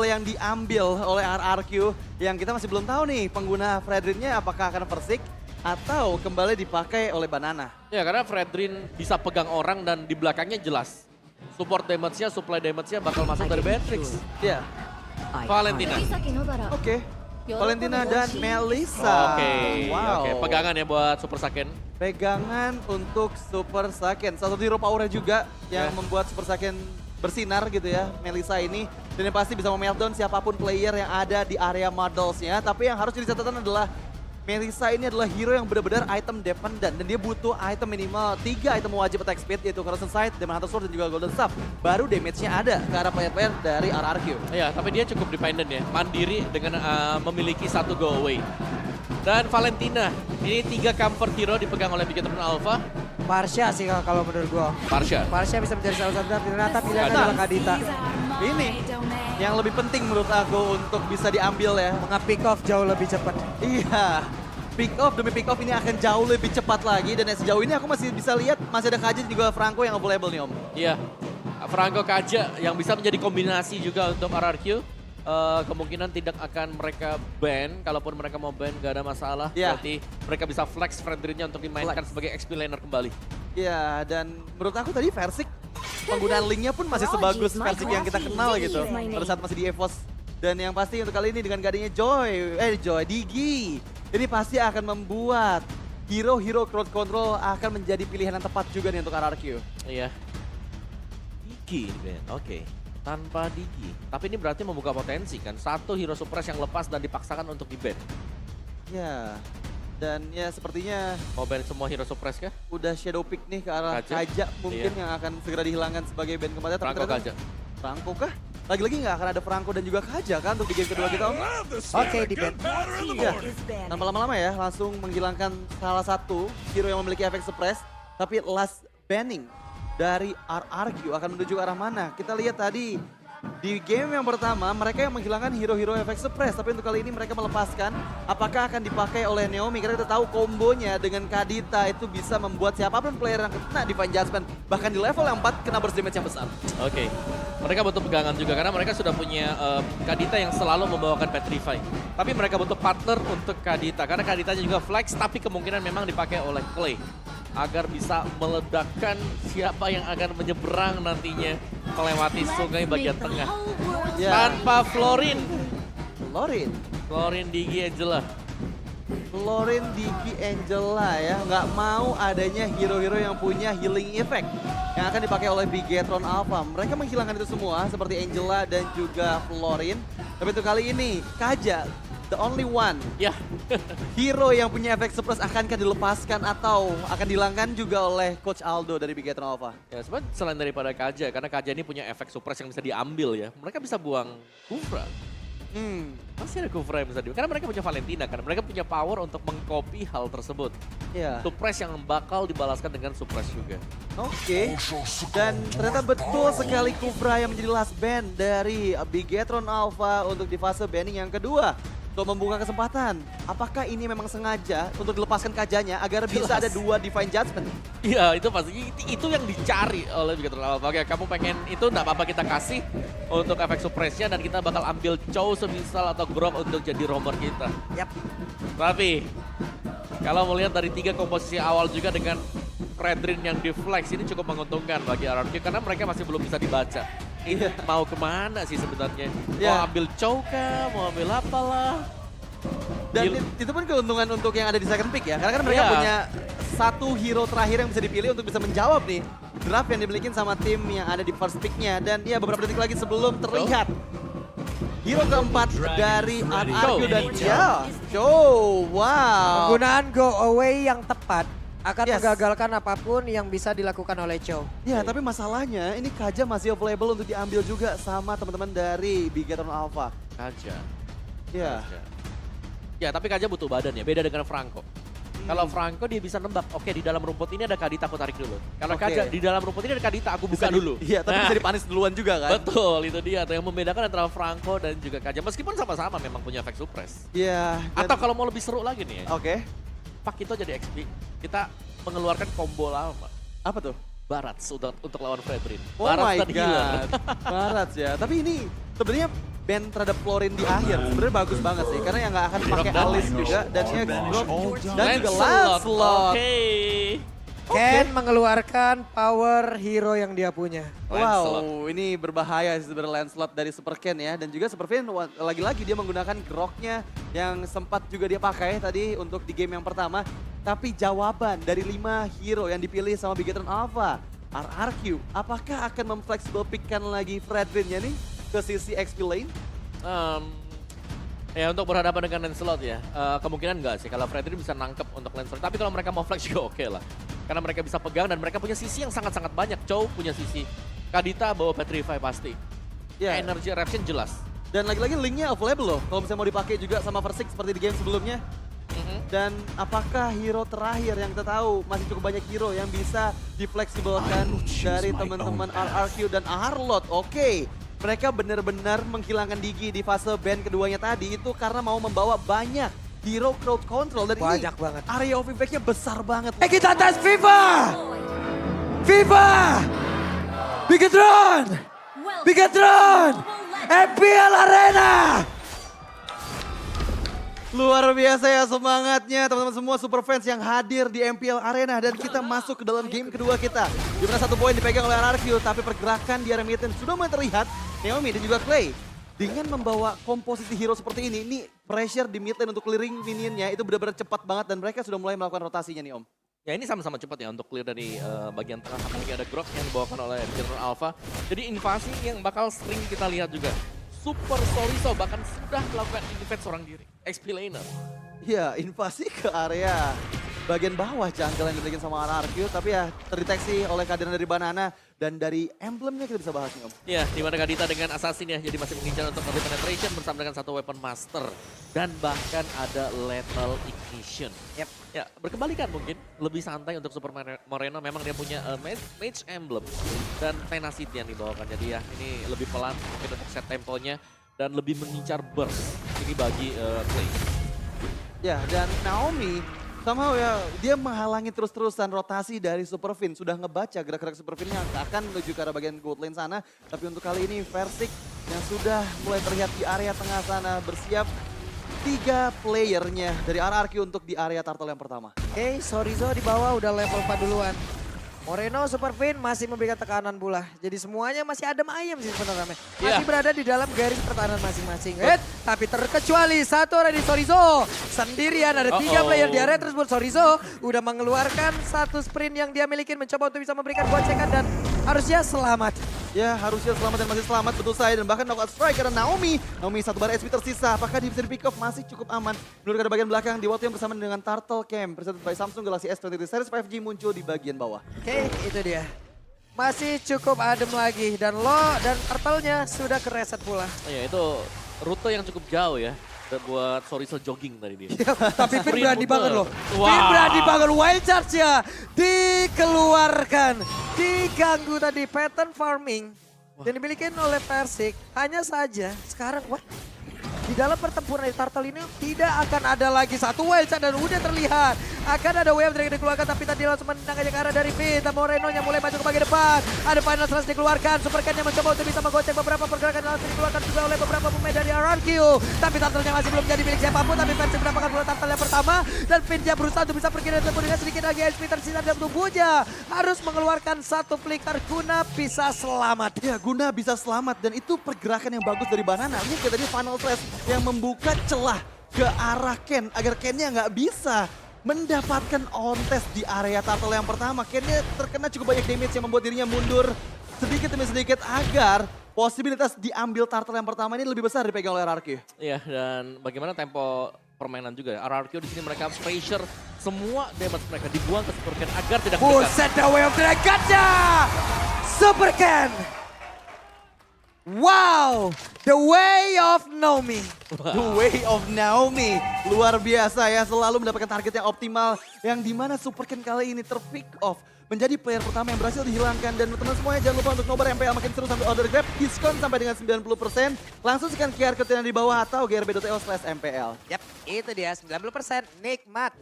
yang diambil oleh RRQ yang kita masih belum tahu nih pengguna Fredrinnya apakah akan Versik atau kembali dipakai oleh Banana. Ya karena Fredrin bisa pegang orang dan di belakangnya jelas. Support damage-nya, supply damage-nya bakal masuk dari Beatrix. Ya, Valentina. oke. Valentina dan Melissa. Oke, pegangan ya buat Super Saiyan. Pegangan untuk Super Saiyan. Salah satu hero power juga yang membuat Super Saiyan bersinar gitu ya, Melissa ini. Dan yang pasti bisa meltdown siapapun player yang ada di area modelsnya. Tapi yang harus jadi catatan adalah Melissa ini adalah hero yang benar-benar item dependent. Dan dia butuh item minimal 3 item wajib attack speed yaitu Corrosion Sight, Demon Hunter Sword, dan juga Golden Staff. Baru damage-nya ada ke arah player-player dari RRQ. Iya, tapi dia cukup dependent ya, mandiri dengan memiliki satu go away. Dan Valentina, ini 3 comfort hero dipegang oleh Bigetron Alpha. Parsha sih kalau menurut gua. Parsha. Parsha bisa menjadi salah satu ternyata pilihannya adalah Kadita. Ini yang lebih penting menurut aku untuk bisa diambil ya. Nge-pick off jauh lebih cepat. Iya, pick off demi pick off ini akan jauh lebih cepat lagi. Dan sejauh ini aku masih bisa lihat masih ada Kaja dan juga Franco yang available nih Om. Iya, Franco Kaja yang bisa menjadi kombinasi juga untuk RRQ. Kemungkinan tidak akan mereka ban, kalaupun mereka mau ban gak ada masalah. Berarti mereka bisa flex Fredrinnya untuk dimainkan sebagai XP laner kembali. Iya, dan menurut aku tadi Versik penggunaan linknya pun masih sebagus Versik yang kita kenal gitu. Pada saat masih di EVOS. Dan yang pasti untuk kali ini dengan gadingnya Digi. Ini pasti akan membuat hero-hero crowd control akan menjadi pilihan yang tepat juga nih untuk RRQ. Iya. Digi ini ban, oke. Tanpa Digi. Tapi ini berarti membuka potensi kan. Satu hero suppress yang lepas dan dipaksakan untuk di-ban. Ya, dan ya sepertinya Mau ban semua hero suppress kah? udah shadow pick nih ke arah Kaja mungkin yang akan segera dihilangkan sebagai band kemarin. Franco Kaja. Franco kah? Lagi-lagi nggak akan ada Franco dan juga Kaja kan untuk di game kedua kita Om? Oke, di ban. Iya, tanpa lama-lama ya langsung menghilangkan salah satu hero yang memiliki efek suppress. Tapi last banning dari RRQ akan menuju ke arah mana? Kita lihat tadi di game yang pertama mereka yang menghilangkan hero-hero efek suppress. Tapi untuk kali ini mereka melepaskan. Apakah akan dipakai oleh Neomi? Karena kita tahu kombonya dengan Kadita itu bisa membuat siapapun player yang kena Divine Judgment. Bahkan di level yang 4 kena burst damage yang besar. Oke. Mereka butuh pegangan juga karena mereka sudah punya Kadita yang selalu membawakan Petrify. Tapi mereka butuh partner untuk Kadita. Karena Kaditanya juga flex tapi kemungkinan memang dipakai oleh Clay. Agar bisa meledakkan siapa yang akan menyeberang nantinya melewati sungai bagian tengah. Tanpa Florin. Florin Digi Angela. Florin Digi Angela ya, nggak mau adanya hero-hero yang punya healing effect yang akan dipakai oleh Bigetron Alpha. Mereka menghilangkan itu semua seperti Angela dan juga Florin. Tapi untuk kali ini Kaja, the only one hero yang punya efek suppress akankah dilepaskan atau akan dihilangkan juga oleh Coach Aldo dari Bigetron Alpha? Ya sebenarnya selain daripada Kaja, karena Kaja ini punya efek suppress yang bisa diambil ya. Mereka bisa buang Kufra. Masih ada Kufra yang bisa diambil. Karena mereka punya Valentina kan. Mereka punya power untuk mengcopy hal tersebut. Iya. Suppress yang bakal dibalaskan dengan suppress juga. Oke. Dan ternyata betul sekali Kufra yang menjadi last ban dari Bigetron Alpha untuk di fase banning yang kedua. Untuk membuka kesempatan, apakah ini memang sengaja untuk dilepaskan Kajanya agar bisa ada 2 Divine Judgment? Iya, itu pasti itu yang dicari oleh Bigetron Alpha. Oke, kamu pengen itu enggak apa-apa kita kasih untuk efek suppressnya dan kita bakal ambil Chow semisal atau Grok untuk jadi roamer kita. Yap. Tapi kalau melihat dari 3 komposisi awal juga dengan Fredrin yang deflex ini cukup menguntungkan bagi RRQ karena mereka masih belum bisa dibaca. Ini mau kemana sih sebenarnya? Mau ambil Chow kah? Mau ambil apalah? Dan itu pun keuntungan untuk yang ada di second pick ya. Karena kan mereka punya satu hero terakhir yang bisa dipilih untuk bisa menjawab nih draft yang dimiliki sama tim yang ada di first picknya. Dan ya beberapa detik lagi sebelum terlihat hero keempat dari RRQ dan Chow. Wow. Penggunaan go away yang tepat akan menggagalkan apapun yang bisa dilakukan oleh Chow. Ya, tapi masalahnya ini Kaja masih available untuk diambil juga sama teman-teman dari Bigetron Alpha. Kaja. Ya. Ya, tapi Kaja butuh badan ya, beda dengan Franco. Kalau Franco dia bisa nembak, oke di dalam rumput ini ada Kadita aku tarik dulu. Kalau Kaja di dalam rumput ini ada Kadita aku buka dulu. Iya, tapi bisa dipanis duluan juga kan. Betul, itu dia. Yang membedakan antara Franco dan juga Kaja. Meskipun sama-sama memang punya efek suppress. Iya. Atau kalau mau lebih seru lagi nih ya. Oke. Pak itu jadi XP, kita mengeluarkan combo lama. Apa tuh? Barat untuk lawan Fredrin. Oh Barat my dan healer. god. Barat ya. Tapi ini sebenarnya ban terhadap Florin di akhir. Sebenarnya bagus banget sih, karena yang nggak akan pakai dan Alice juga, dan X-Drop, dan juga Lancelot. Lancelot. Oke. Ken mengeluarkan power hero yang dia punya. Lancelot. Wow, ini berbahaya sih sebenarnya Lancelot dari Super Ken ya. Dan juga Super Ken lagi-lagi dia menggunakan groknya yang sempat juga dia pakai tadi untuk di game yang pertama. Tapi jawaban dari 5 hero yang dipilih sama Bigetron Alpha, RRQ, apakah akan memflexible pickkan lagi Fredrin-nya nih ke sisi XP lane? Ya untuk berhadapan dengan Lancelot ya, kemungkinan enggak sih kalau Fredrin bisa nangkep untuk Lancelot. Tapi kalau mereka mau flex juga oke lah. Karena mereka bisa pegang dan mereka punya sisi yang sangat-sangat banyak. Chow punya sisi, Kadita bawa Petrify pasti. Ya. Energy Eruption jelas. Dan lagi-lagi linknya available loh, kalau misalnya mau dipakai juga sama Versick seperti di game sebelumnya. Dan apakah hero terakhir yang kita tahu masih cukup banyak hero yang bisa difleksibelkan dari teman-teman RRQ dan Arlot. Oke, mereka benar-benar menghilangkan Digi di fase ban keduanya tadi itu karena mau membawa banyak hero crowd control dan Banyak ini banget. area of impact-nya besar banget. Kita tes Viva! Viva! Bigetron! Bigetron! MPL Arena! Luar biasa ya semangatnya teman-teman semua super fans yang hadir di MPL Arena dan kita masuk ke dalam game kedua kita. Di mana 1 poin dipegang oleh RRQ tapi pergerakan di area mid lane sudah mulai terlihat. Naomi dan juga Clay dengan membawa komposisi hero seperti ini pressure di mid lane untuk clearing minionnya itu benar-benar cepat banget dan mereka sudah mulai melakukan rotasinya nih Om. Ya ini sama-sama cepat ya untuk clear dari bagian tengah. Apalagi ada Grok yang dibawakan oleh Bigetron Alpha. Jadi invasi yang bakal sering kita lihat juga. Super Soriso bahkan sudah melakukan invade seorang diri. XP laner. Ya, invasi ke area bagian bawah jungle yang dimiliki sama RRQ, tapi ya terdeteksi oleh kehadiran dari Banana dan dari emblemnya kita bisa bahas nih Om. Ya, di mana Kadita dengan Assassin ya, jadi masih mengincar untuk early penetration bersama dengan 1 weapon master. Dan bahkan ada lethal ignition. Yep. Ya, berkebalikan mungkin, lebih santai untuk Super Moreno, memang dia punya mage emblem dan tenacity yang dibawakan. Jadi ya, ini lebih pelan mungkin untuk set temponya dan lebih mengincar burst. Ini bagi Clay. Ya, dan Naomi somehow ya dia menghalangi terus-terusan rotasi dari Superfin. Sudah ngebaca gerak-gerak Superfinnya akan menuju ke arah bagian gold lane sana. Tapi untuk kali ini Versick yang sudah mulai terlihat di area tengah sana bersiap 3 playernya dari RRQ untuk di area turtle yang pertama. Oke, Sorizo di bawah udah level 4 duluan. Moreno, Superfin masih memberikan tekanan pula. Jadi semuanya masih adem ayam sih sebenarnya. Masih berada di dalam garis pertahanan masing-masing. Tapi terkecuali satu orang di Sorizo. Sendirian ada 3 player di area tersebut. Sorizo udah mengeluarkan 1 sprint yang dia miliki mencoba untuk bisa memberikan gocekan dan harusnya selamat. Ya harusnya selamat dan masih selamat betul saya. Dan bahkan knockout strike karena Naomi 1 bar HP tersisa. Apakah dia bisa di pick off? Masih cukup aman. Menurut ada bagian belakang di waktu yang bersama dengan Turtle Camp. Presented by Samsung Galaxy S23 Series 5G muncul di bagian bawah. Oke, itu dia. Masih cukup adem lagi dan turtle-nya sudah kereset pula. Ya itu rute yang cukup jauh ya. Buat Soriso jogging tadi dia. Tapi Finn Sprint berani muter. banget loh. Wah. Finn berani banget. Wild charge-nya dikeluarkan. Diganggu tadi pattern farming. Dan dimiliki oleh Versick. Hanya saja sekarang di dalam pertempuran di turtle ini tidak akan ada lagi 1 wild charge dan udah terlihat. Akan ada wave yang dikeluarkan tapi tadi langsung menendang aja ke arah dari Finn. Dan Moreno yang mulai maju ke bagian depan. Ada final slash dikeluarkan. Super Ken yang mencoba untuk bisa menggocek beberapa pergerakan yang langsung dikeluarkan juga oleh beberapa pemain dari RRQ. Tapi turtle-nya masih belum jadi milik siapapun. Tapi Versick mendapatkan bola turtle yang pertama. Dan Finn dia berusaha untuk bisa pergi dari tempat dengan sedikit lagi HP tersisa dalam tubuhnya. Harus mengeluarkan 1 flicker Guna bisa selamat. Ya Guna bisa selamat dan itu pergerakan yang bagus dari Banana. Ini kayak tadi final slash yang membuka celah ke arah Ken agar Kennya nggak bisa mendapatkan on test di area turtle yang pertama. Kennya terkena cukup banyak damage yang membuat dirinya mundur sedikit demi sedikit agar posibilitas diambil turtle yang pertama ini lebih besar dipegang oleh RRQ. Iya, dan bagaimana tempo permainan juga ya. RRQ di sini mereka pressure semua damage mereka dibuang ke Super Ken agar tidak mendekat. Buset, the way of dragonnya! Super Ken! Wow, the way of Naomi. The way of Naomi. Luar biasa ya, selalu mendapatkan target yang optimal. Yang dimana Super Ken kali ini terpick off. Menjadi player pertama yang berhasil dihilangkan. Dan teman-teman semuanya jangan lupa untuk nobar MPL makin seru sampai order grab. Diskon sampai dengan 90%. Langsung scan QR code yang di bawah atau grb.io/MPL. Yap, itu dia 90% nikmat.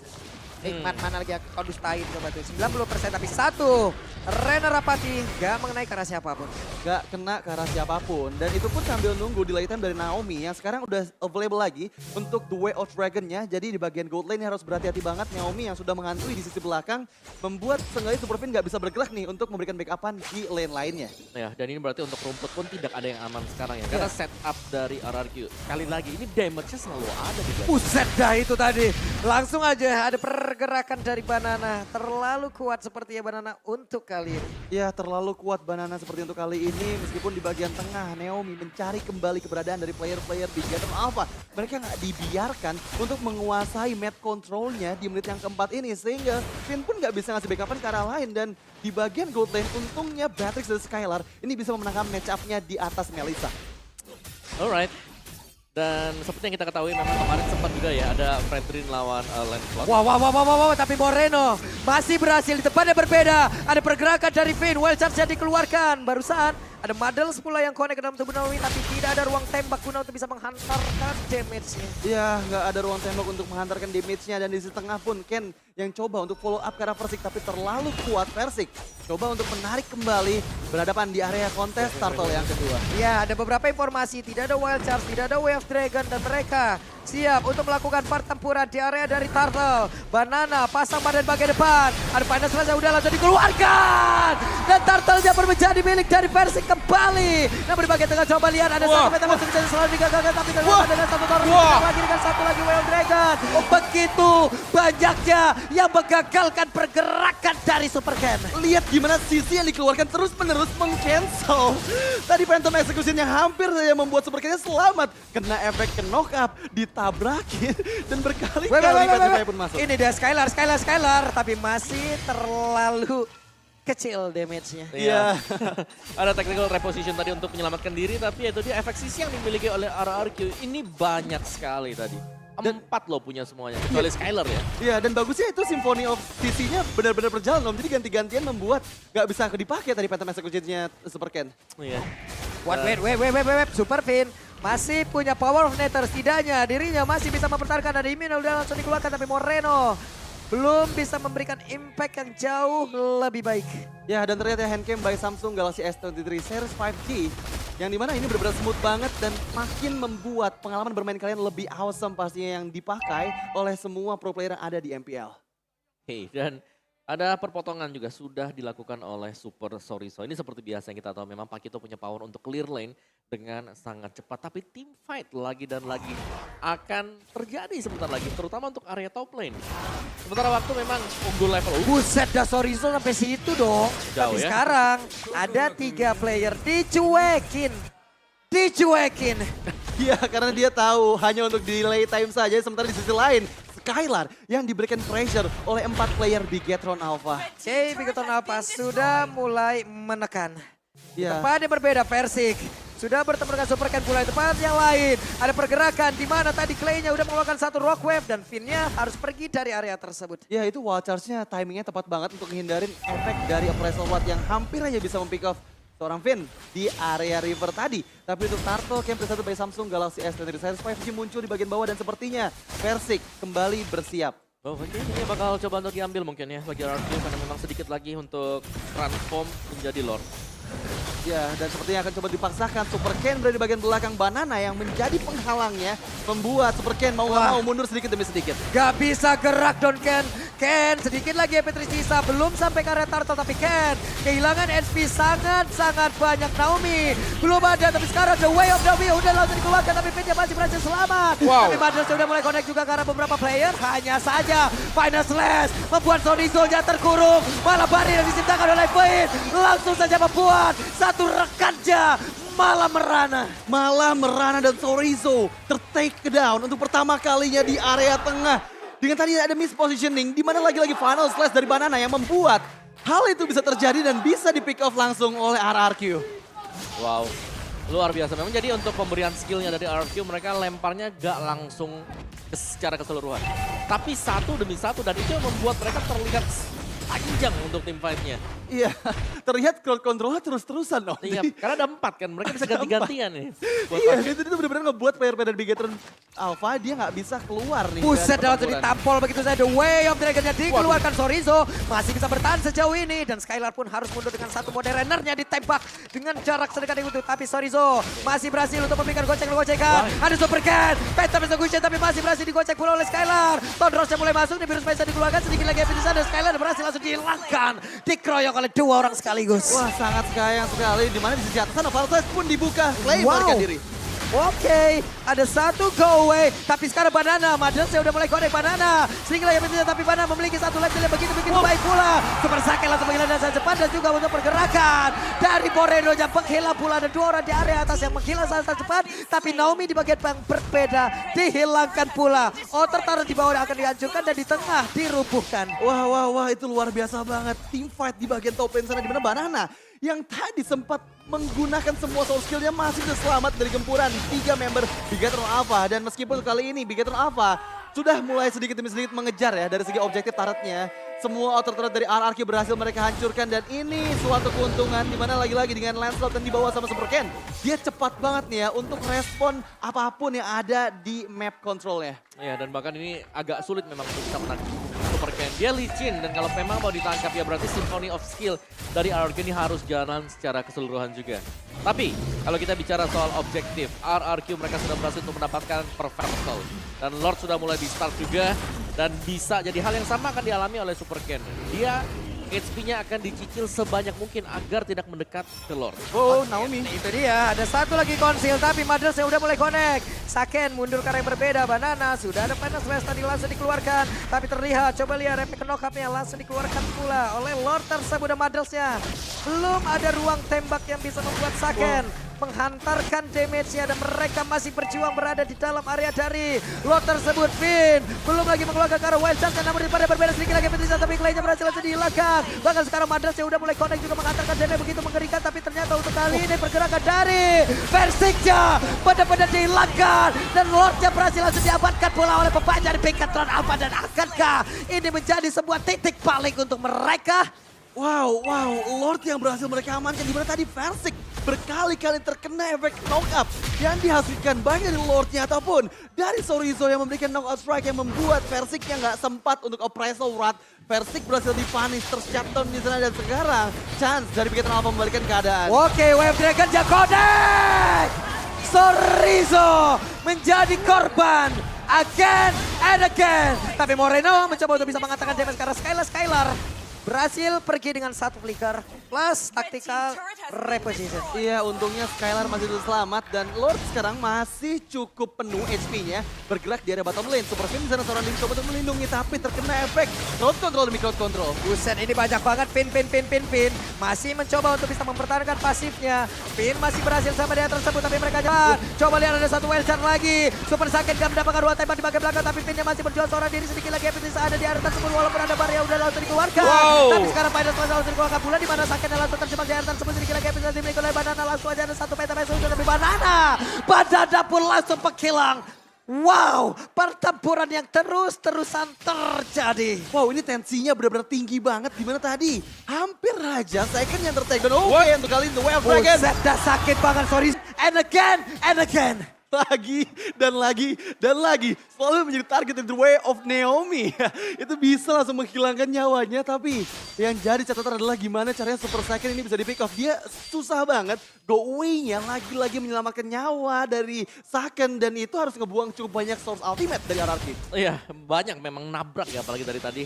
Hikmat mana lagi yang kau dustain coba tuh. 90% tapi satu. Rena Rapati gak mengenai ke arah siapapun. Gak kena ke arah siapapun. Dan itu pun sambil nunggu delay time dari Naomi yang sekarang udah available lagi untuk The Way of Dragon-nya. Jadi di bagian gold lane harus berhati-hati banget. Naomi yang sudah menghantui di sisi belakang membuat seenggaknya Superfin gak bisa bergerak nih untuk memberikan backupan di lane lainnya. Ya, dan ini berarti untuk rumput pun tidak ada yang aman sekarang ya. Karena setup dari RRQ. Sekali lagi, ini damage-nya selalu ada di belakang. Buset dah itu tadi. Langsung aja ada pergerakan dari Banana. Terlalu kuat sepertinya Banana untuk kali ini. Ya terlalu kuat Banana seperti untuk kali ini. Meskipun di bagian tengah Naomi mencari kembali keberadaan dari player-player di Gathering Alpha. Mereka nggak dibiarkan untuk menguasai map control-nya di menit yang keempat ini. Sehingga Finn pun nggak bisa ngasih backupan ke arah lain. Dan di bagian gold lane untungnya Beatrix dan Skylar ini bisa memenangkan match up-nya di atas Melissa. Alright. Dan seperti yang kita ketahui memang kemarin sempat juga ya ada Fredrin lawan Lancelot. Wah, tapi Moreno masih berhasil di tempatnya berbeda. Ada pergerakan dari Finn, wild charge dikeluarkan. Barusan ada Muddles pula yang connect ke dalam tubuh Naomi, tapi tidak ada ruang tembak guna untuk bisa menghantarkan damage-nya. Iya, nggak ada ruang tembak untuk menghantarkan damage-nya. Dan di sisi tengah pun Ken yang coba untuk follow up ke arah Persik, tapi terlalu kuat Persik. Coba untuk menarik kembali, berhadapan di area kontes Turtle yang kedua. Ya, ada beberapa informasi, tidak ada wild charge, tidak ada Way of Dragon, dan mereka siap untuk melakukan pertempuran di area dari Turtle. Banana pasang badan bagian depan, ada Finance Slash yang udah langsung dikeluarkan. Dan Turtle-nya pun menjadi milik dari Persik kembali. Namun di bagian tengah coba lihat ada satu meta masuk bisa selalu digagalkan, tapi ternyata dengan satu Turtle lagi dengan satu lagi Way of Dragon. Begitu banyaknya yang menggagalkan pergerakan dari Super Ken. Lihat gimana sisi yang dikeluarkan terus-menerus meng-cancel. Tadi Phantom Execution yang hampir saja membuat Super Ken-nya selamat. Kena efek ke knock up, ditabrakin, dan berkali-kali Petrify pun masuk. Ini dia Skylar, tapi masih terlalu kecil damage-nya. Iya. Ada technical reposition tadi untuk menyelamatkan diri, tapi itu dia efek sisi yang dimiliki oleh RRQ. Ini banyak sekali tadi. 4 loh punya semuanya, kecuali Skylar ya. Iya, dan bagusnya itu Symphony of CC-nya benar-benar berjalan Om. Jadi ganti-gantian membuat gak bisa dipakai tadi Phantom Execution-nya Super Ken. Iya. Wait, Super Finn masih punya power of Nether. Setidaknya dirinya masih bisa mempertahankan. Ada Imin udah langsung dikeluarkan, tapi Moreno belum bisa memberikan impact yang jauh lebih baik. Ya, dan ternyata handcam by Samsung Galaxy S23 Series 5G. Yang dimana ini benar-benar smooth banget dan makin membuat pengalaman bermain kalian lebih awesome pastinya yang dipakai oleh semua pro player yang ada di MPL. Hey, dan ada perpotongan juga sudah dilakukan oleh Super Soriso. Ini seperti biasa yang kita tahu memang Pakito punya power untuk clear lane dengan sangat cepat. Tapi team fight lagi dan lagi akan terjadi sebentar lagi, terutama untuk area top lane. Sementara waktu memang unggul level. Buset dah Soriso sampai situ dong. Jauh Tapi ya. sekarang ada 3 player dicuekin. Iya, karena dia tahu hanya untuk delay time saja, sementara di sisi lain Skylar yang diberikan pressure oleh 4 player di Gathering Alpha. Oke, Bigoton Alpha sudah mulai menekan. Ya. Tempat yang berbeda, Persik sudah bertemu dengan Super Ken pula di tempat yang lain. Ada pergerakan di mana tadi Clay-nya udah mengeluarkan satu rock wave dan Finn-nya harus pergi dari area tersebut. Ya, itu wall charge-nya timingnya tepat banget untuk menghindarin efek dari Appraisal Watt yang hampir aja bisa mempick off seorang Finn di area river tadi. Tapi untuk Turtle Camp satu by Samsung Galaxy S23 Series 5G muncul di bagian bawah dan sepertinya Persik kembali bersiap. Oh, mungkin ini bakal coba untuk diambil mungkin ya bagi RRQ karena memang sedikit lagi untuk transform menjadi Lord. Ya, dan sepertinya akan coba dipaksakan. Super Ken berada di bagian belakang Banana yang menjadi penghalangnya. Membuat Super Ken mau nggak mau mundur sedikit demi sedikit. Gak bisa gerak Don Ken. Ken sedikit lagi MP3 sisa. Belum sampai ke area Turtle tapi Ken kehilangan SP sangat-sangat banyak. Naomi belum ada tapi sekarang The Way of Naomi udah langsung dikeluarkan. Tapi Finn masih berhasil selamat. Wow. Tapi Madras sudah mulai connect juga karena beberapa player. Hanya saja Final Slash membuat Sonizo-nya terkurung. Malah barrier yang diciptakan oleh Finn langsung saja membuat satu rekannya malah merana Dan Sorizo ter-take down untuk pertama kalinya di area tengah. Dengan tadi ada mispositioning di mana lagi-lagi Final Slash dari Banana yang membuat hal itu bisa terjadi dan bisa di pick off langsung oleh RRQ. Wow, luar biasa. Memang jadi untuk pemberian skillnya dari RRQ mereka lemparnya gak langsung secara keseluruhan. Tapi satu demi satu dan itu yang membuat mereka terlihat panjang untuk tim fight-nya. Iya, terlihat crowd controlnya terus-terusan loh. Iya, karena ada 4 kan, mereka bisa ganti-gantian nih. Buat Iya, pakai. itu benar-benar ngebuat player-player dari Bigetron Alpha dia nggak bisa keluar nih. Buset, dari dalam pertempuran. ditampol begitu saja. The Way of Dragon-nya dikeluarkan. Sorizo masih bisa bertahan sejauh ini. Dan Skylar pun harus mundur dengan satu mode runner-nya ditembak dengan jarak sedekat itu. Tapi Sorizo masih berhasil untuk memberikan gocekan. Ada Super Cat. Penta Execution tapi masih berhasil digocek pula oleh Skylar. Tondrosnya mulai masuk. Nih virus bisa dikeluarkan. Sedikit lagi di sana. Skylar berhasil langsung dihilangkan. Dikeroyok oleh 2 orang sekaligus. Wah, sangat sayang sekali. Di mana di sisi atas sana Valves pun dibuka. Clay Wow. melarikan diri. Oke, ada satu go away. Tapi sekarang Banana, Madelsnya udah mulai connect Banana. Sedikit lagi pintunya, tapi Banana memiliki satu lap yang begitu baik pula. Super Sake langsung menghilang dan sangat cepat dan juga untuk pergerakan. Dari Boreno yang menghilang pula. Ada 2 orang di area atas yang menghilang sangat cepat. Tapi Naomi di bagian yang berbeda dihilangkan pula. Otter taruh di bawah akan dihancurkan dan di tengah dirubuhkan. Wah, itu luar biasa banget. Team fight di bagian top lane sana di mana Banana yang tadi sempat menggunakan semua soul skill-nya masih bisa selamat dari gempuran 3 member Bigetron Alpha. Dan meskipun kali ini Bigetron Alpha sudah mulai sedikit demi sedikit mengejar ya dari segi objektif turretnya. Semua outer turret dari RRQ berhasil mereka hancurkan dan ini suatu keuntungan di mana lagi-lagi dengan Lancelot dan dibawa sama Super Ken. Dia cepat banget nih ya untuk respon apapun yang ada di map controlnya. Ya, dan bahkan ini agak sulit memang untuk bisa menang Super Ken. Dia licin dan kalau memang mau ditangkap ya berarti Symphony of Skill dari RRQ ini harus jalan secara keseluruhan juga. Tapi kalau kita bicara soal objektif, RRQ mereka sudah berhasil untuk mendapatkan perfect soul. Dan Lord sudah mulai di start juga dan bisa jadi hal yang sama akan dialami oleh Super Ken. Dia HP-nya akan dicicil sebanyak mungkin agar tidak mendekat ke Lord. Oh, Naomi. Itu dia, ada satu lagi konsil tapi Madras yang udah mulai connect. Saken mundur ke arah yang berbeda, Banana sudah ada panas West tadi langsung dikeluarkan. Tapi terlihat, coba lihat efek knock-up-nya langsung dikeluarkan pula oleh Lord tersebut dan Madras-nya. Belum ada ruang tembak yang bisa membuat Saken menghantarkan damage-nya dan mereka masih berjuang berada di dalam area dari Lord tersebut. Finn belum lagi mengeluarkan ke arah Wild Chance namun daripada berbeda sedikit lagi Petrisa tapi Clay-nya berhasil langsung dihilangkan. Bahkan sekarang Madras yang udah mulai connect juga menghantarkan damage begitu mengerikan tapi ternyata untuk kali ini pergerakan dari Versiknya benar-benar dihilangkan dan Lordnya berhasil langsung diamankan pula oleh pemain dari Bigetron Alpha dan akankah ini menjadi sebuah titik balik untuk mereka? Wow, Lord yang berhasil mereka amankan di mana tadi Versik berkali-kali terkena efek knockup yang dihasilkan baik dari Lordnya ataupun dari Sorizo yang memberikan knockout strike yang membuat Versiknya nggak sempat untuk appraisal Wrath. Versik berhasil dipanis, tershutdown di sana dan sekarang chance dari Bigetron Alpha membalikkan keadaan. Oke, Wave Dragon connect! Sorizo menjadi korban again and again. Tapi Moreno mencoba untuk bisa mengatakan damage karena Skylar berhasil pergi dengan satu flicker plus tactical reposition. Iya, untungnya Skylar masih bisa selamat dan Lord sekarang masih cukup penuh HP-nya bergerak di area bottom lane. Super Finn di sana seorang coba untuk melindungi tapi terkena efek crowd control demi crowd control. Buset, ini banyak banget Pin. Masih mencoba untuk bisa mempertahankan pasifnya. Pin masih berhasil sama dia tersebut tapi mereka jalan. Coba lihat ada satu Wildcard lagi. Super Sakit gak mendapatkan ruang tembak di bagian belakang tapi Pinnya masih berjuang seorang diri sedikit lagi. Pin ada di area tersebut walaupun ada barrier udah langsung dikeluarkan. Tapi sekarang Final Class langsung dikeluarkan pula di mana Sakit langsung terjebak di area tersebut sedikit lagi. Pin dimiliki oleh Banana langsung aja ada satu peta sudah tapi Banana pun langsung penghilang. Wow, pertempuran yang terus-terusan terjadi. Wow, ini tensinya benar-benar tinggi banget di mana tadi hampir aja Second yang tertaken. Oke, untuk kali ini The Way of Dragon. Buset, dah sakit banget, sorry. And again. Lagi dan lagi selalu menjadi target The Way of Naomi. Itu bisa langsung menghilangkan nyawanya tapi yang jadi catatan adalah gimana caranya Super Second ini bisa di pick off. Dia susah banget go away-nya lagi-lagi menyelamatkan nyawa dari Second dan itu harus ngebuang cukup banyak source ultimate dari RRQ. Iya, banyak memang nabrak ya apalagi dari tadi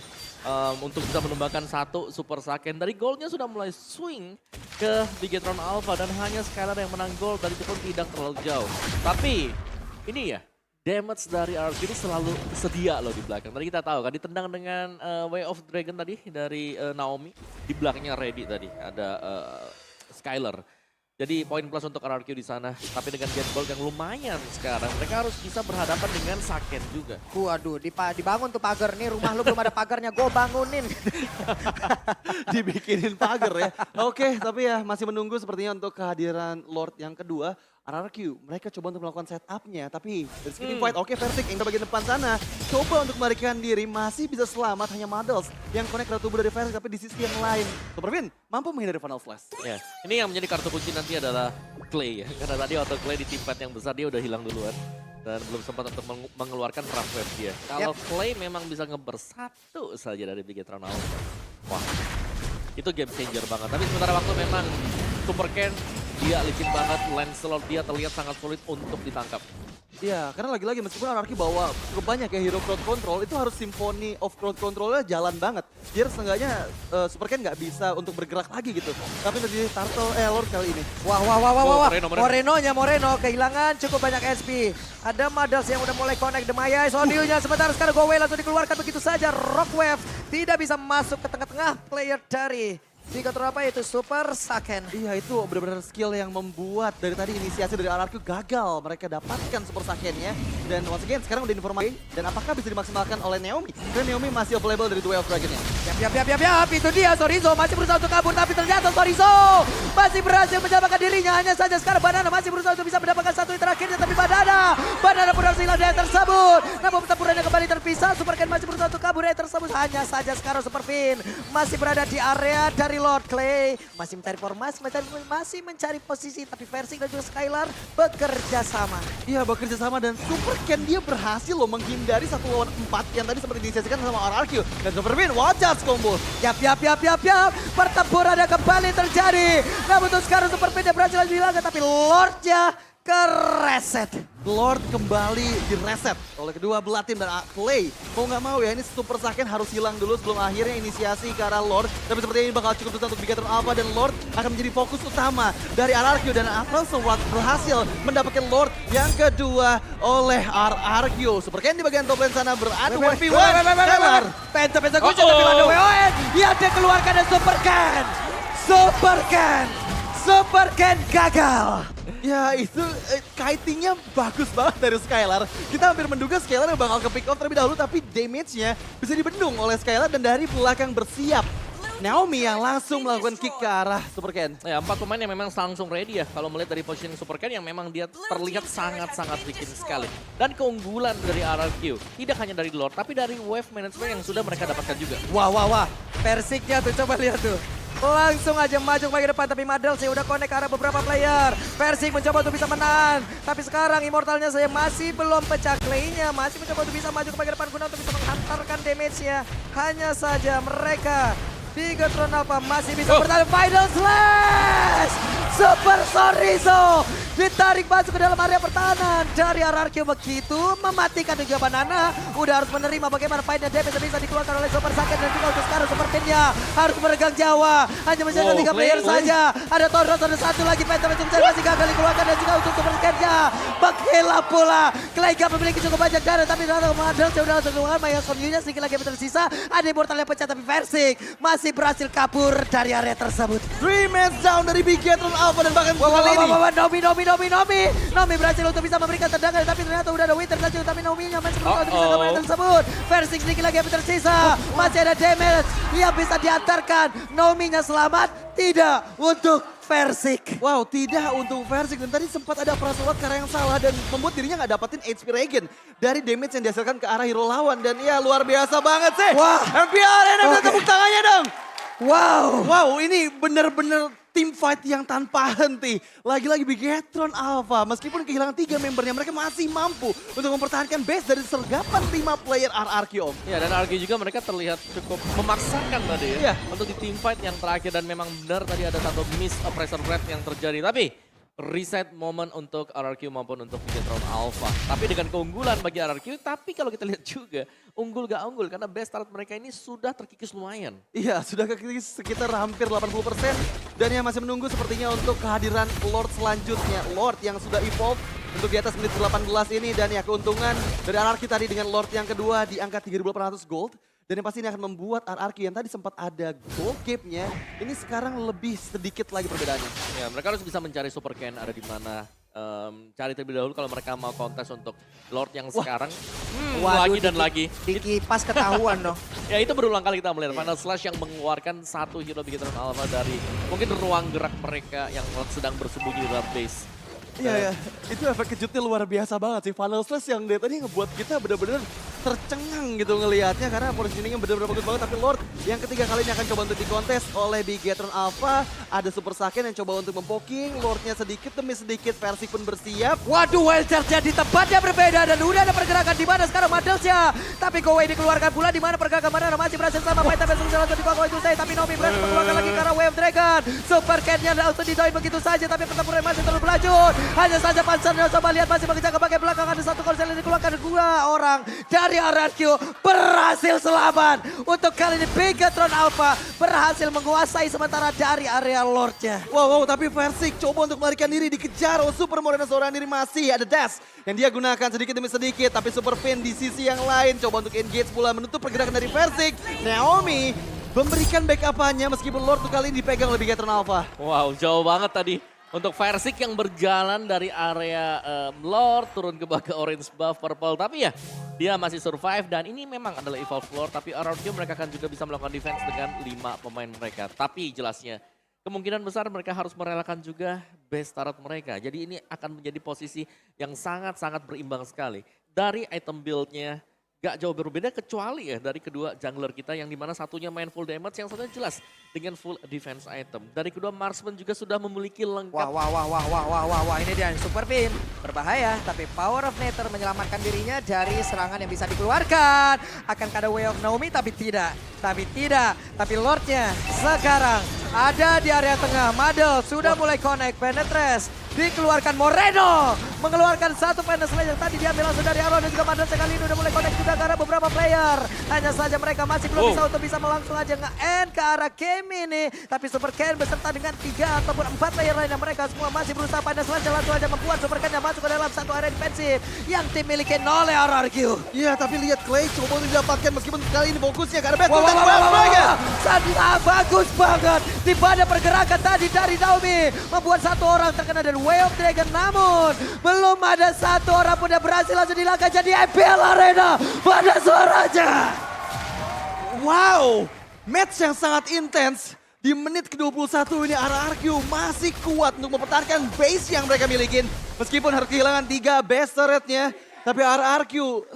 untuk bisa menumbangkan satu Super Saiyan. Dari goalnya sudah mulai swing ke Bigetron Alpha dan hanya Skylar yang menang gol dari itu pun tidak terlalu jauh. Tapi ini ya, damage dari RRQ ini selalu sedia loh di belakang. Tadi kita tahu kan ditendang dengan Way of Dragon tadi dari Naomi. Di belakangnya ready tadi ada Skylar. Jadi poin plus untuk RRQ di sana. Tapi dengan get gold yang lumayan sekarang, mereka harus bisa berhadapan dengan Saken juga. Waduh, dibangun tuh pagar nih, rumah lu belum ada pagarnya, gue bangunin. Dibikinin pagar ya. Oke, tapi ya masih menunggu sepertinya untuk kehadiran Lord yang kedua. RRQ, mereka coba untuk melakukan setup-nya, tapi dari segi fight, oke Vertic yang bagian depan sana, coba untuk melarikan diri, masih bisa selamat, hanya Models yang connect ke tubuh dari Vertic, tapi di sisi yang lain, Supervin mampu menghindari Final Flash. Ya, ini yang menjadi kartu kunci nanti adalah Clay ya, karena tadi waktu Clay di tim fight yang besar dia udah hilang duluan. Dan belum sempat untuk mengeluarkan Rough Wave dia. Kalau Clay memang bisa ngebersatu saja dari Bigetron Alpha. Wah, itu game changer banget. Tapi sementara waktu memang Super Ken, dia licin banget, Lancelot dia terlihat sangat sulit untuk ditangkap. Iya, karena lagi-lagi meskipun RRQ bawa cukup banyak ya hero crowd control, itu harus symphony of crowd controlnya jalan banget. Biar seenggaknya Super Ken nggak bisa untuk bergerak lagi gitu. Tapi terjadi Lord kali ini. Wah. Moreno kehilangan cukup banyak SP. Ada Models yang udah mulai connect Demaya, Sondiunya sebentar sekarang Go Away langsung dikeluarkan begitu saja. Rockwave tidak bisa masuk ke tengah-tengah player dari Bigetron apa itu Super Saiyan. Iya, itu benar-benar skill yang membuat dari tadi inisiasi dari RRQ gagal mereka dapatkan Super Saiyan-nya. Dan once again sekarang udah informasi dan apakah bisa dimaksimalkan oleh Naomi? Karena Naomi masih available dari Duel of Dragon-nya. Yap, itu dia Sorizo masih berusaha untuk kabur tapi ternyata Sorizo masih berhasil menyelamatkan dirinya. Hanya saja sekarang Banana masih berusaha untuk bisa mendapatkan satu yang terakhirnya tapi Banana pun harus hilang dari tersebut. Namun pertempurannya kembali terpisah, Super Ken masih berusaha untuk kabur dari tersebut. Hanya saja sekarang Super Fin masih berada di area dari Lord Clay, masih mencari formasi, masih mencari posisi, tapi Versing dan juga Skylar bekerja sama. Iya, bekerja sama dan Super Ken dia berhasil loh menghindari 1 lawan 4 yang tadi sempat diinisiasikan sama RRQ. Dan Super Fin, watch out combo. Yap. Pertempurannya kembali terjadi. Namun untuk sekarang Super Fin berhasil dihilangkan, tapi Lordnya kereset. Lord kembali direset oleh kedua belah tim dan Clay. Mau nggak mau ya ini Super Saiyan harus hilang dulu sebelum akhirnya inisiasi ke arah Lord. Tapi sepertinya ini bakal cukup susah untuk Bigetron Alpha dan Lord akan menjadi fokus utama dari RRQ. Dan Atlas berhasil mendapatkan Lord yang kedua oleh RRQ. Super Ken di bagian top lane sana beradu 1v1. Penta kunci tapi ada WON. Yang dia keluarkan dan Super Ken gagal. Ya itu kitingnya bagus banget dari Skylar. Kita hampir menduga Skylar yang bakal ke pick off terlebih dahulu, tapi damage-nya bisa dibendung oleh Skylar dan dari belakang bersiap. Naomi yang langsung melakukan kick ke arah Super Ken. Ya, 4 pemain yang memang langsung ready ya. Kalau melihat dari positioning Super Ken yang memang dia terlihat sangat-sangat bikin sekali. Dan keunggulan dari RRQ tidak hanya dari Lord, tapi dari wave management yang sudah mereka dapatkan juga. Wah. Persiknya tuh coba lihat tuh. Langsung aja maju ke depan tapi Models ya udah connect ke arah beberapa player. Versing mencoba untuk bisa menahan. Tapi sekarang Immortalnya saya masih belum pecah. Clay-nya masih mencoba untuk bisa maju ke depan guna untuk bisa menghantarkan damage-nya. Hanya saja mereka Bigetron Alpha masih bisa bertahan. Final Slash! Super Sorizo ditarik masuk ke dalam area pertahanan dari RRQ begitu mematikan juga Banana. Udah harus menerima bagaimana fightnya damage bisa dikeluarkan oleh Super Saiyan dan juga untuk sekarang Super Fin-nya harus meregang Jawa. Hanya menjaga 3 player saja. Ada Tondros, ada satu lagi Penta masih gagal dikeluarkan dan juga untuk Super Saiyan-nya menghilap pula. Clay gak memiliki cukup banyak darah tapi ternyata Models sudah langsung keluar. Maya Sondiunya sedikit lagi yang tersisa. Ada Immortal yang pecah tapi Versing masih berhasil kabur dari area tersebut. 3 men down dari Bigetron Alpha dan bahkan kali ini. Nomi berhasil untuk bisa memberikan tendangan tapi ternyata udah ada Winter saja tapi Nomi-nya masih berusaha untuk bisa kabur tersebut. Versing sedikit lagi yang tersisa. Masih ada damage yang bisa diantarkan. Nomi-nya selamat, tidak untuk Versing. Wow, tidak untuk Versing dan tadi sempat ada prasolat ke arah yang salah dan membuat dirinya nggak dapetin HP regen dari damage yang dihasilkan ke arah hero lawan dan ya luar biasa banget sih. Wah. MPR bisa tepuk tangannya dong. Wow, ini bener-bener tim fight yang tanpa henti. Lagi-lagi Bigetron Alpha, meskipun kehilangan 3 membernya, mereka masih mampu untuk mempertahankan base dari sergapan 5 player RRQ, Om. Ya, dan RRQ juga mereka terlihat cukup memaksakan tadi ya. Iya. Untuk di team fight yang terakhir dan memang benar tadi ada satu miss pressure grab yang terjadi. Tapi reset moment untuk RRQ maupun untuk Bigetron Alpha. Tapi dengan keunggulan bagi RRQ, tapi kalau kita lihat juga unggul gak unggul karena best start mereka ini sudah terkikis lumayan. Iya, sudah kekikis sekitar hampir 80% dan yang masih menunggu sepertinya untuk kehadiran Lord selanjutnya. Lord yang sudah evolve untuk di atas menit 18 ini dan ya keuntungan dari RRQ tadi dengan Lord yang kedua di angka 3.800 gold. Dan yang pasti ini akan membuat RRQ yang tadi sempat ada gold gap-nya, ini sekarang lebih sedikit lagi perbedaannya. Ya, mereka harus bisa mencari Super Ken ada di mana. Cari terlebih dahulu kalau mereka mau kontes untuk Lord yang sekarang. Waduh, Lagi dan lagi. Dikipas ketahuan dong. Ya itu berulang kali kita melihat Final Slash yang mengeluarkan satu hero Bigetron Alpha dari mungkin ruang gerak mereka yang sedang bersembunyi di dalam base. Iya, itu efek kejutnya luar biasa banget sih. Final Slash yang dari tadi ngebuat kita bener-bener tercengang gitu ngelihatnya karena positioningnya bener-bener bagus banget. Tapi Lord yang ketiga kali ini akan coba untuk dikontes oleh Bigetron Alpha. Ada Super Saiyan yang coba untuk mempoking. Lordnya sedikit demi sedikit, Persik pun bersiap. Waduh, Wild Charge di tempatnya berbeda dan udah ada pergerakan di mana sekarang Madelsya. Tapi Go Away dikeluarkan pula di mana pergerakan mana masih berhasil sama Paita besok langsung dikuak oleh Jusei. Tapi Nomi berhasil mengeluarkan lagi karena Wave Dragon. Super Cat-nya langsung didoin begitu saja tapi pertempuran masih terus berlanjut. Hanya saja Panzer coba lihat masih mengejar ke bagian belakang ada satu konsel yang dikeluarkan dua orang dari RRQ berhasil selamat. Untuk kali ini Bigetron Alpha berhasil menguasai sementara dari area Lordnya. Wow, tapi Persik coba untuk melarikan diri dikejar oleh Super Moreno seorang diri masih ada dash yang dia gunakan sedikit demi sedikit tapi Super Fin di sisi yang lain coba untuk engage pula menutup pergerakan dari Persik. Naomi memberikan backup-nya meskipun Lord tuh kali ini dipegang oleh Bigetron Alpha. Wow, jauh banget tadi. Untuk Versik yang berjalan dari area Lord turun ke bawah ke orange buff purple. Tapi ya dia masih survive dan ini memang adalah evolve Lord. Tapi RRQ mereka akan juga bisa melakukan defense dengan 5 pemain mereka. Tapi jelasnya kemungkinan besar mereka harus merelakan juga base turret mereka. Jadi ini akan menjadi posisi yang sangat-sangat berimbang sekali. Dari item build-nya gak jauh berbeda kecuali ya dari kedua jungler kita yang dimana satunya main full damage yang satunya jelas dengan full defense item. Dari kedua marksman juga sudah memiliki lengkap. Wah, ini dia Super Fin. Berbahaya, tapi Power of Nether menyelamatkan dirinya dari serangan yang bisa dikeluarkan. Akan ada Way of Naomi, tapi tidak. Tapi Lordnya sekarang ada di area tengah. Madel sudah mulai connect, penetrate. Dikeluarkan Moreno, mengeluarkan satu penetrate yang tadi diambil langsung dari Aron dan juga Madel sekali ini udah mulai connect juga ke arah beberapa player. Hanya saja mereka masih belum bisa untuk bisa langsung aja nge-end ke arah game ini. Tapi Super Ken beserta dengan 3 ataupun 4 player lainnya mereka semua masih berusaha pada selanjutnya langsung aja membuat Super Ken yang masuk ke dalam satu area defensif yang dimiliki oleh RRQ. Iya, tapi lihat Clay coba untuk didapatkan meskipun kali ini fokusnya karena best Sangat bagus banget di pada pergerakan tadi dari Naomi membuat satu orang terkena dari Way of Dragon, namun belum ada satu orang pun yang berhasil langsung dilangkah jadi IPL Arena pada suaranya. Wow, match yang sangat intens. Di menit ke-21 ini RRQ masih kuat untuk mempertahankan base yang mereka milikin. Meskipun harus kehilangan 3 base turret-nya. Tapi RRQ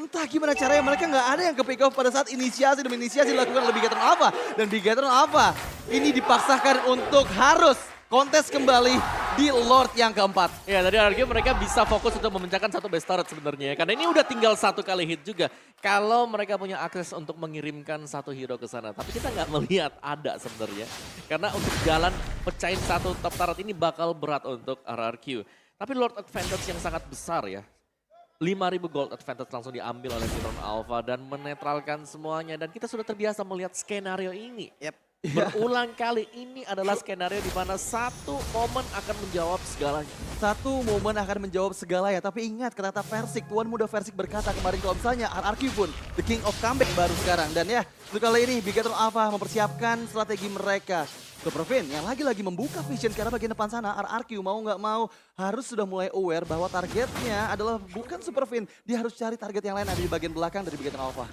entah gimana caranya mereka nggak ada yang ke pick off pada saat inisiasi demi inisiasi dilakukan oleh Bigetron Alpha. Dan Bigetron Alpha ini dipaksakan untuk harus kontes kembali di Lord yang keempat. Ya, dari RRQ mereka bisa fokus untuk memecahkan satu base turret sebenarnya ya. Karena ini udah tinggal satu kali hit juga. Kalau mereka punya akses untuk mengirimkan satu hero ke sana. Tapi kita nggak melihat ada sebenarnya. Karena untuk jalan pecahin satu top turret ini bakal berat untuk RRQ. Tapi Lord advantage yang sangat besar ya. 5.000 gold advantage langsung diambil oleh Bigetron Alpha dan menetralkan semuanya. Dan kita sudah terbiasa melihat skenario ini. Berulang kali ini adalah skenario di mana satu momen akan menjawab segalanya. Satu momen akan menjawab segalanya. Tapi ingat kata Persik, Tuan Muda Persik berkata kemarin kalau misalnya RRQ pun the king of comeback baru sekarang. Dan ya, untuk kali ini Bigetron Alpha mempersiapkan strategi mereka. Super Fin yang lagi-lagi membuka vision karena bagian depan sana RRQ mau nggak mau harus sudah mulai aware bahwa targetnya adalah bukan Super Fin. Dia harus cari target yang lain ada di bagian belakang dari Bigetron Alpha.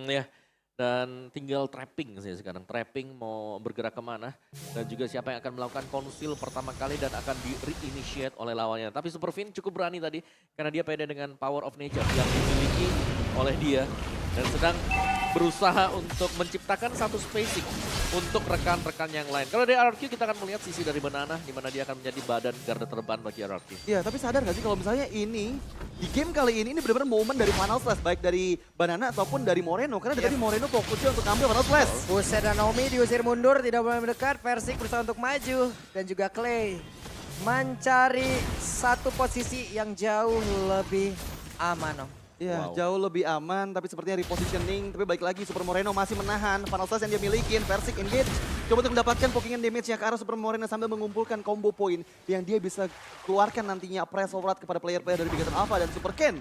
Ya. Dan tinggal trapping sih sekarang. Trapping mau bergerak kemana. Dan juga siapa yang akan melakukan konsil pertama kali dan akan di-reinitiate oleh lawannya. Tapi Super Fin cukup berani tadi. Karena dia pede dengan power of nature yang dimiliki oleh dia. Dan sedang berusaha untuk menciptakan satu spacing untuk rekan-rekan yang lain. Kalau dari RRQ kita akan melihat sisi dari Banana. Di mana dia akan menjadi badan garda terdepan bagi RRQ. Iya, tapi sadar gak sih kalau misalnya ini di game kali ini benar-benar momen dari Final Slash. Baik dari Banana ataupun dari Moreno. Karena dari tadi Moreno fokusnya untuk ambil Final Slash. Buset dan Naomi diusir mundur, tidak boleh mendekat. Persik berusaha untuk maju. Dan juga Clay mencari satu posisi yang jauh lebih aman. Iya, jauh lebih aman, tapi sepertinya repositioning. Tapi balik lagi, Super Moreno masih menahan Final Slash yang dia milikin. Persik engage, coba untuk mendapatkan pokingan damage-nya ke arah Super Moreno sambil mengumpulkan combo point yang dia bisa keluarkan nantinya press override kepada player-player dari Bigetron Alpha. Dan Super Ken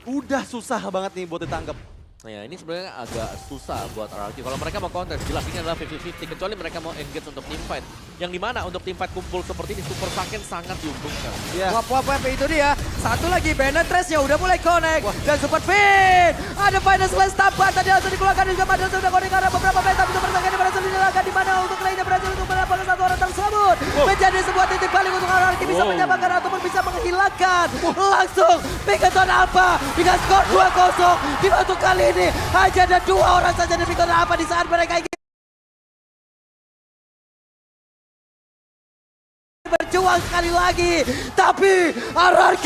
udah susah banget nih buat ditangkap. Nah ya, ini sebenarnya agak susah buat RRQ. Kalau mereka mau kontes, jelas ini adalah 50-50. Kecuali mereka mau engage untuk teamfight. Yang dimana untuk teamfight kumpul seperti ini, Super Saiyan sangat diuntungkan. Wap, itu dia. Satu lagi, Benetres ya udah mulai connect. Dan Super Fin. Ada final slash tampar. Tadi langsung dikeluarkan juga. Madel sudah connect karena beberapa play. Tapi Super Saiyan berhasil dinyalakan. Di mana untuk lainnya berhasil untuk mendapatkan satu orang tersebut. Menjadi sebuah titik balik untuk RRQ bisa menyamakan ataupun bisa menghilangkan. Langsung Bigoton Alpha dengan skor 2-0. Di waktu kali ini hanya ada 2 orang saja di Bigoton Alpha di saat mereka ingin berjuang sekali lagi. Tapi RRQ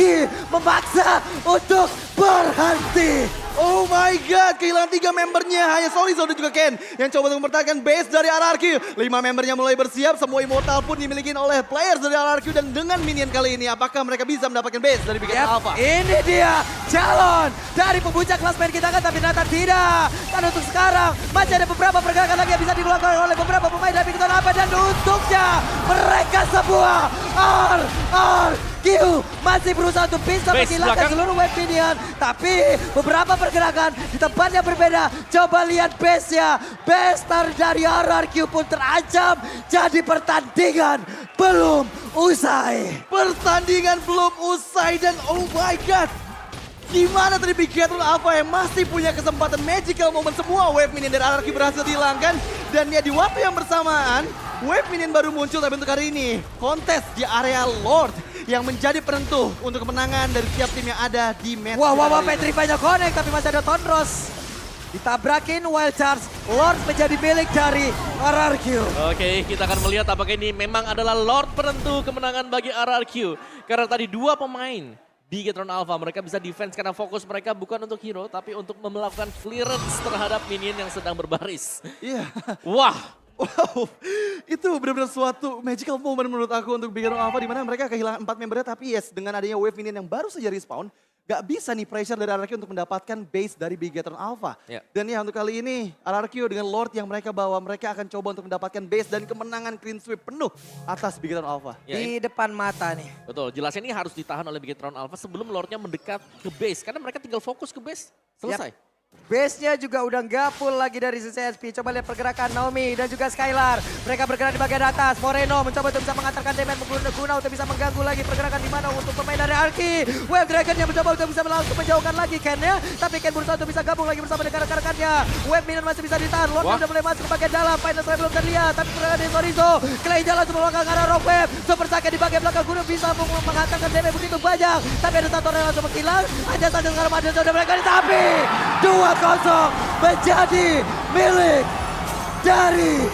memaksa untuk berhenti. Oh my god, kehilangan 3 membernya. Hanya Sorizo dan juga Ken yang coba untuk mempertahankan base dari RRQ. 5 membernya mulai bersiap, semua immortal pun dimiliki oleh players dari RRQ. Dan dengan minion kali ini, apakah mereka bisa mendapatkan base dari Bigoton Alpha? Ini dia calon dari pembuncak klasmen kita kan, tapi ternyata tidak. Dan untuk sekarang masih ada beberapa pergerakan lagi yang bisa dilakukan oleh beberapa pemain dari Bigoton Alpha. Dan untuknya mereka semua RRQ masih berusaha untuk bisa Base menghilangkan belakang. seluruh wave minion. Tapi beberapa pergerakan di tempat yang berbeda. Coba lihat base-nya. Base dari RRQ pun terancam. Jadi pertandingan belum usai. Pertandingan belum usai dan oh my god. Gimana tadi Bigoton Alpha yang masih punya kesempatan magical moment, semua wave minion dari RRQ berhasil dihilangkan. Dan ya di waktu yang bersamaan, wave minion baru muncul, tapi untuk hari ini kontes di area Lord yang menjadi penentu untuk kemenangan dari tiap tim yang ada di match. Wah, kali ini. Petrify-nya connect tapi masih ada Tonros. Ditabrakin Wild Charge, Lord menjadi milik dari RRQ. Oke, kita akan melihat apakah ini memang adalah Lord penentu kemenangan bagi RRQ. Karena tadi 2 pemain Bigoton Alpha, mereka bisa defense karena fokus mereka bukan untuk hero, tapi untuk melakukan clearance terhadap minion yang sedang berbaris. Iya. Wah, Wow, itu benar-benar suatu magical moment menurut aku untuk Bigoton Alpha, di mana mereka kehilangan 4 membernya, tapi yes, dengan adanya wave minion yang baru saja respawn, gak bisa nih pressure dari RRQ untuk mendapatkan base dari Bigoton Alpha. Ya. Dan ya untuk kali ini RRQ dengan Lord yang mereka bawa, mereka akan coba untuk mendapatkan base dan kemenangan clean sweep penuh atas Bigoton Alpha. ya, Di depan mata nih. betul. Jelasnya ini harus ditahan oleh Bigoton Alpha sebelum Lordnya mendekat ke base. Karena mereka tinggal fokus ke base, selesai. Base-nya juga udah nggak full lagi dari sisi SP. Coba lihat pergerakan Naomi dan juga Skylar. Mereka bergerak di bagian atas. Moreno mencoba untuk bisa mengantarkan damage guna untuk bisa mengganggu lagi pergerakan di mana untuk pemain dari Arki. Wave Dragon yang mencoba untuk bisa langsung menjauhkan lagi Ken-nya. Tapi Ken berusaha untuk bisa gabung lagi bersama dengan rekan-rekannya. Wave Minion masih bisa ditahan. Lord udah mulai masuk ke bagian dalam. Final Strike belum terlihat. Tapi pergerakan dari Sorizo. Clay jalan untuk belakang arah Rock Wave. Super Saiyan di bagian belakang guna bisa menghantarkan damage begitu banyak. Tapi ada satu orang yang langsung menghilang. Ada saja sekarang ada sudah mereka tapi 2-0 menjadi milik dari